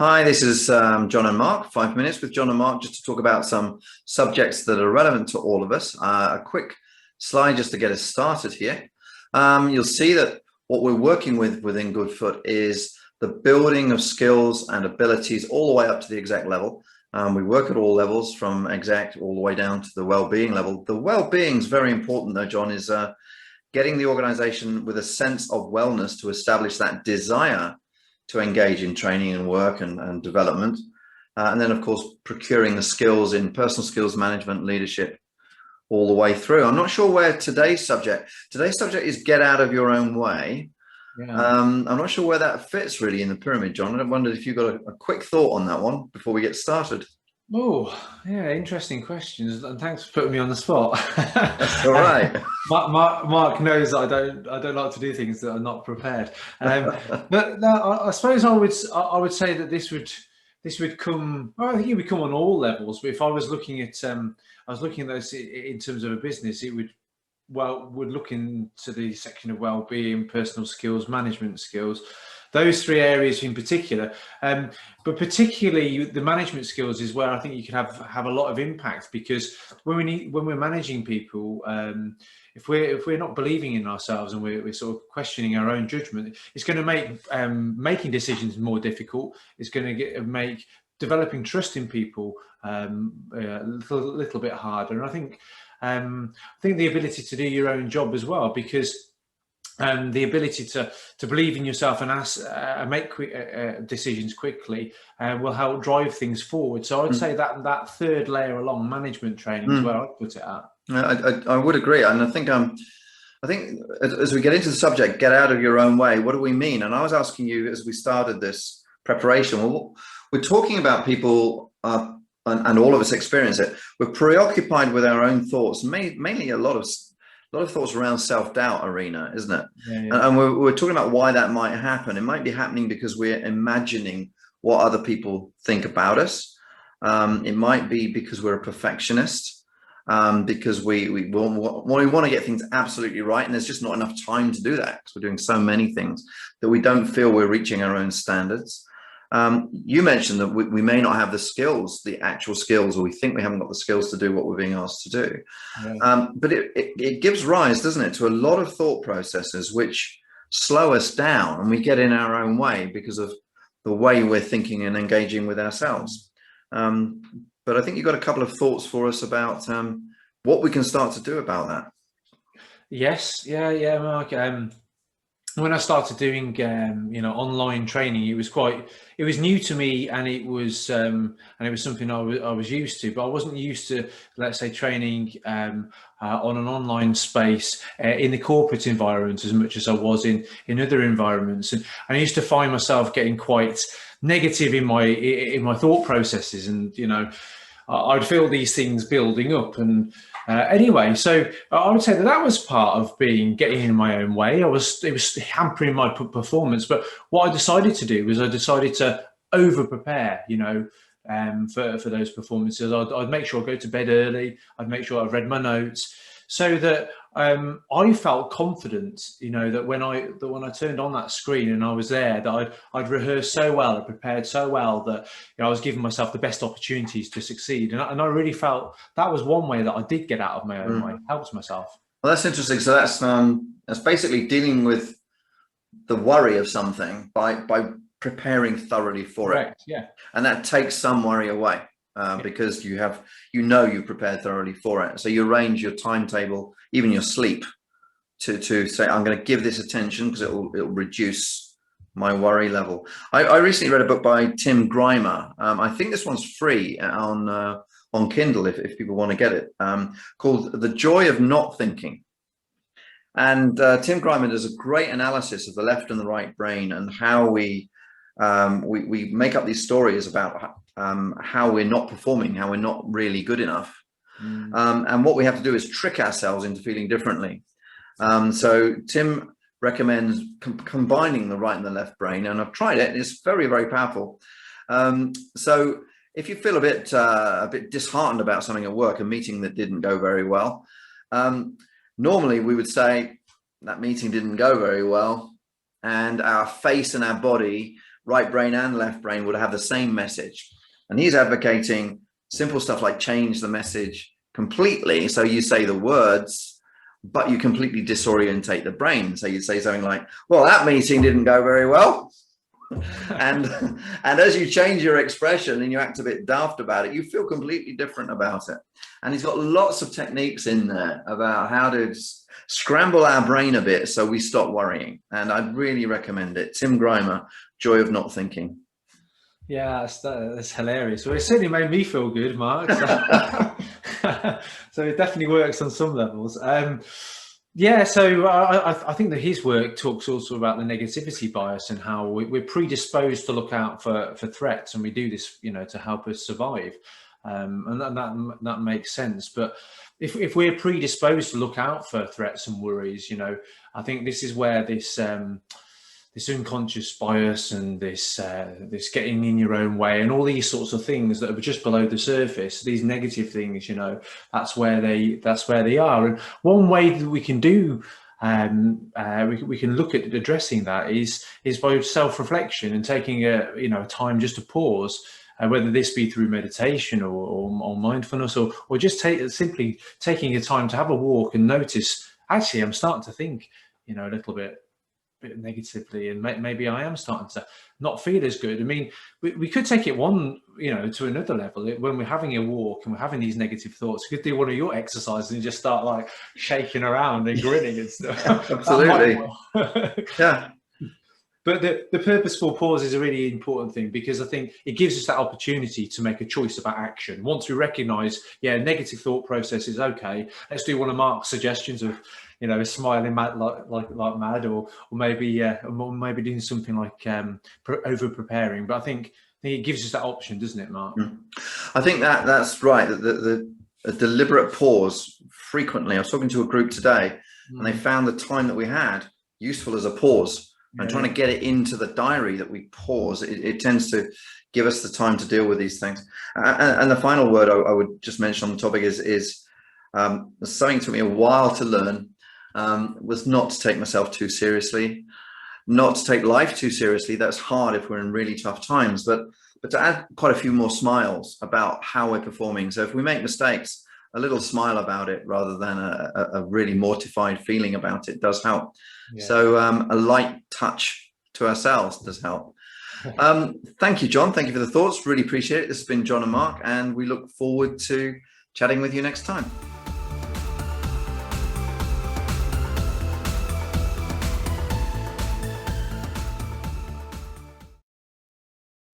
Hi, this is John and Mark, 5 minutes with John and Mark, just to talk about some subjects that are relevant to all of us. A quick slide just to get us started here. You'll see that what we're working with within Goodfoot is the building of skills and abilities all the way up to the exec level. We work at all levels, from exec all the way down to the well-being level. The well-being is very important though, John, is getting the organization with a sense of wellness to establish that desire to engage in training and work and development. And then, of course, procuring the skills in personal skills management, leadership, all the way through. I'm not sure where today's subject is get out of your own way. Yeah. I'm not sure where that fits really in the pyramid, John. I wondered if you've got a quick thought on that one before we get started. Oh, yeah, interesting questions, and thanks for putting me on the spot. That's all right. Mark knows that I don't like to do things that are not prepared. But no, I suppose I would say that this would come. Well, I think it would come on all levels. But if I was looking at those in terms of a business, it would look into the section of well-being, personal skills, management skills. Those three areas in particular, but particularly the management skills is where I think you can have a lot of impact, because when we're managing people, if we're not believing in ourselves and we're sort of questioning our own judgment, it's going to make making decisions more difficult. It's going to make developing trust in people a little bit harder. And I think the ability to do your own job as well, because the ability to believe in yourself and make quick decisions quickly will help drive things forward. So I'd say that third layer along, management training, is where I'd put it at. I would agree, and I think as we get into the subject, get out of your own way. What do we mean? And I was asking you as we started this preparation. Well, we're talking about people, and all of us experience it. We're preoccupied with our own thoughts, mainly a lot of thoughts around self-doubt arena, isn't it? Yeah. And we're talking about why that might happen. It might be happening because we're imagining what other people think about us. It might be because we're a perfectionist, because we want to get things absolutely right, and there's just not enough time to do that because we're doing so many things that we don't feel we're reaching our own standards. You mentioned that we may not have the skills, the actual skills, or we think we haven't got the skills to do what we're being asked to do. Yeah. But it gives rise, doesn't it, to a lot of thought processes which slow us down, and we get in our own way because of the way we're thinking and engaging with ourselves. But I think you've got a couple of thoughts for us about what we can start to do about that. Yes, yeah, Mark. When I started doing, online training, it was new to me, and it was something I was used to, but I wasn't used to, let's say, training on an online space in the corporate environment as much as I was in other environments, and I used to find myself getting quite negative in my thought processes, and I'd feel these things building up, and anyway, so I would say that was part of getting in my own way. It was hampering my performance. But what I decided to do was I decided to over prepare, for those performances. I'd make sure I go to bed early. I'd make sure I've read my notes, so that I felt confident, that when I turned on that screen and I was there, that I'd rehearsed so well, I prepared so well that I was giving myself the best opportunities to succeed. And I really felt that was one way that I did get out of my own way, helped myself. Well, that's interesting. So that's basically dealing with the worry of something by preparing thoroughly for Correct, it. Yeah. And that takes some worry away. Because you've prepared thoroughly for it. So you arrange your timetable, even your sleep, to say, I'm going to give this attention because it'll reduce my worry level. I recently read a book by Tim Grimer. I think this one's free on Kindle if people want to get it, called The Joy of Not Thinking. And Tim Grimer does a great analysis of the left and the right brain, and how we make up these stories about how we're not performing, how we're not really good enough. And what we have to do is trick ourselves into feeling differently. So Tim recommends combining the right and the left brain, and I've tried it. It's very, very powerful. So if you feel a bit disheartened about something at work, a meeting that didn't go very well, normally we would say that meeting didn't go very well, and our face and our body right brain and left brain would have the same message. And he's advocating simple stuff like change the message completely. So you say the words, but you completely disorientate the brain. So you say something like, well, that meeting didn't go very well. and as you change your expression and you act a bit daft about it, you feel completely different about it. And he's got lots of techniques in there about how to scramble our brain a bit so we stop worrying. And I'd really recommend it. Tim Grimer, Joy of Not Thinking. Yeah, that's hilarious. Well, it certainly made me feel good, Mark. So, so it definitely works on some levels. Yeah, so I think that his work talks also about the negativity bias and how we're predisposed to look out for threats, and we do this, to help us survive, and that makes sense. But if we're predisposed to look out for threats and worries, I think this is where this unconscious bias and this getting in your own way and all these sorts of things that are just below the surface, these negative things, that's where they are. And one way that we can do, we can look at addressing that is by self-reflection and taking a time just to pause, whether this be through meditation or mindfulness or just simply taking a time to have a walk and notice, actually, I'm starting to think, a little bit negatively, and maybe I am starting to not feel as good. I mean, we could take it to another level. When we're having a walk and we're having these negative thoughts, you could do one of your exercises and just start like shaking around and grinning and stuff. Absolutely. Yeah. But the purposeful pause is a really important thing, because I think it gives us that opportunity to make a choice about action. Once we recognize, negative thought process is okay, let's do one of Mark's suggestions of, smiling mad like mad, or maybe doing something like over preparing. But I think it gives us that option, doesn't it, Mark? I think that's right. A deliberate pause frequently. I was talking to a group today, and they found the time that we had useful as a pause. And trying to get it into the diary that we pause, it tends to give us the time to deal with these things. And the final word I would just mention on the topic is something took me a while to learn, was not to take myself too seriously, not to take life too seriously. That's hard if we're in really tough times, but to add quite a few more smiles about how we're performing. So if we make mistakes, a little smile about it rather than a really mortified feeling about it does help. Yeah. So a light touch to ourselves does help. Thank you, John. Thank you for the thoughts. Really appreciate it. This has been John and Mark, and we look forward to chatting with you next time.